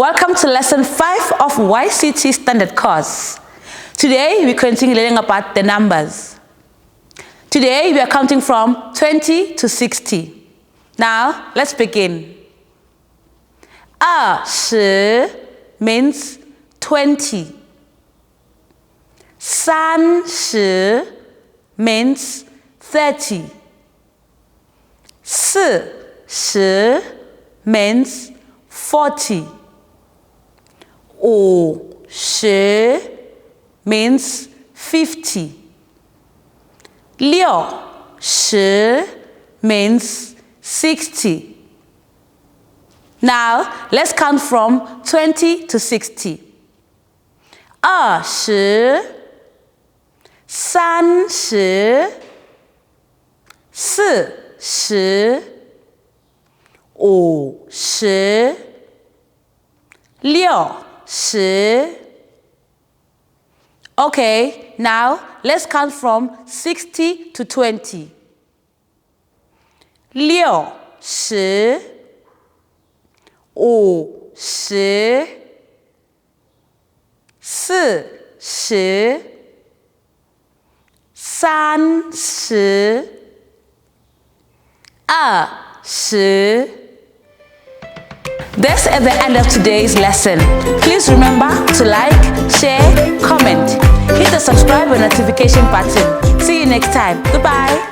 Welcome to lesson 5 of YCT standard course. Today we continue learning about the numbers. Today we are counting from 20 to 60. Now let's begin. 20 means 20. 30 means 30. 40 means 40. 50 means 50. 60 means 60. Now let's count from 20 to 60. 20 30 40 50 60. Okay, now let's count from 60 to 20. 60 50 40 30 20. That's at the end of today's lesson. Please remember to like, share, comment. Hit the subscribe and notification button. See you next time. Goodbye.